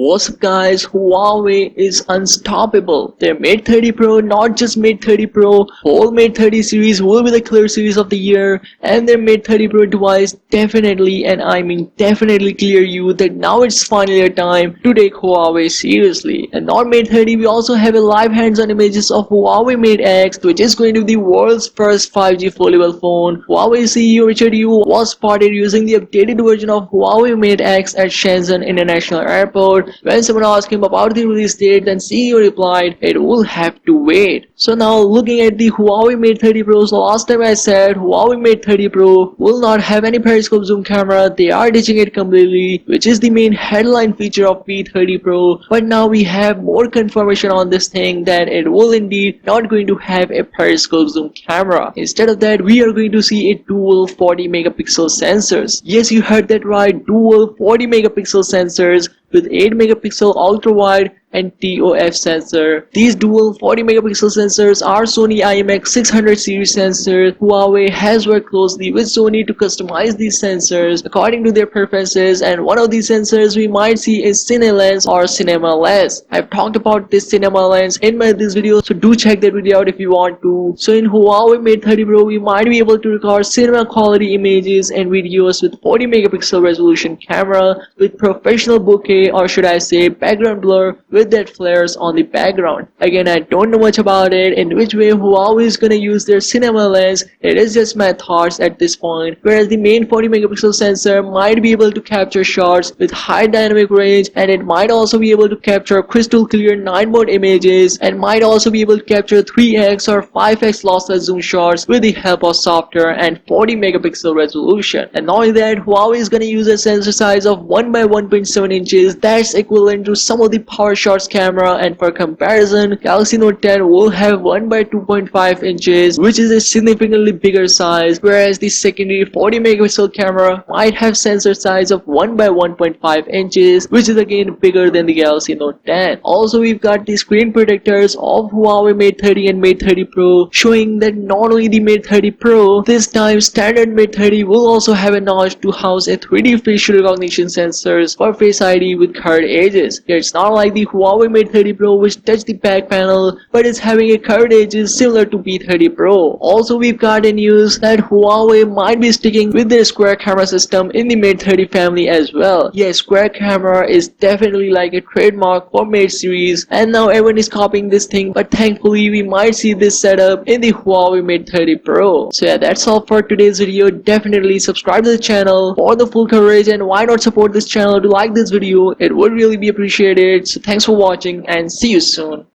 What's up guys, Huawei is unstoppable. Their Mate 30 Pro, not just Mate 30 Pro, whole Mate 30 series will be the clear series of the year, and their Mate 30 Pro device definitely, and I mean definitely clear you that now it's finally a time to take Huawei seriously. And not Mate 30, we also have a live hands-on images of Huawei Mate X, which is going to be the world's first 5G foldable phone. Huawei CEO Richard Yu was spotted using the updated version of Huawei Mate X at Shenzhen International Airport. When someone asked him about the release date, then CEO replied, "It will have to wait." So now looking at the Huawei Mate 30 Pro, so last time I said Huawei Mate 30 Pro will not have any periscope zoom camera. They are ditching it completely, which is the main headline feature of P30 Pro. But now we have more confirmation on this thing that it will indeed not going to have a periscope zoom camera. Instead of that, we are going to see a dual 40 megapixel sensors. Yes, you heard that right, dual 40 megapixel sensors with 8 megapixel ultra wide and TOF sensor. These dual 40 megapixel sensors are Sony IMX600 series sensors. Huawei has worked closely with Sony to customize these sensors according to their preferences, and one of these sensors we might see is Cine Lens or Cinema Lens. I've talked about this Cinema Lens in this video, so do check that video out if you want to. So in Huawei Mate 30 Pro, we might be able to record cinema quality images and videos with 40 megapixel resolution camera with professional bokeh, or should I say background blur, with that flares on the background. Again, I don't know much about it, in which way Huawei is gonna use their cinema lens. It is just my thoughts at this point. Whereas the main 40 megapixel sensor might be able to capture shots with high dynamic range, and it might also be able to capture crystal clear 9 mode images, and might also be able to capture 3x or 5x lossless zoom shots with the help of software and 40 megapixel resolution. And not only that, Huawei is gonna use a sensor size of 1 by 1.7 inches. That's equivalent to some of the power shots camera, and for comparison, Galaxy Note 10 will have 1 by 2.5 inches, which is a significantly bigger size, whereas the secondary 40 megapixel camera might have sensor size of 1 by 1.5 inches, which is again bigger than the Galaxy Note 10. Also, we've got the screen protectors of Huawei Mate 30 and Mate 30 Pro, showing that not only the Mate 30 Pro, this time standard Mate 30 will also have a notch to house a 3D facial recognition sensors for Face ID with curved edges. Here it's not like the Huawei Mate 30 Pro which touch the back panel, but it's having a curved edges similar to P30 Pro. Also, we've got a news that Huawei might be sticking with their square camera system in the Mate 30 family as well. Yes, square camera is definitely like a trademark for Mate series, and now everyone is copying this thing, but thankfully we might see this setup in the Huawei Mate 30 Pro. So yeah, that's all for today's video. Definitely subscribe to the channel for the full coverage, and why not support this channel to like this video? It would really be appreciated. So thanks for watching and see you soon.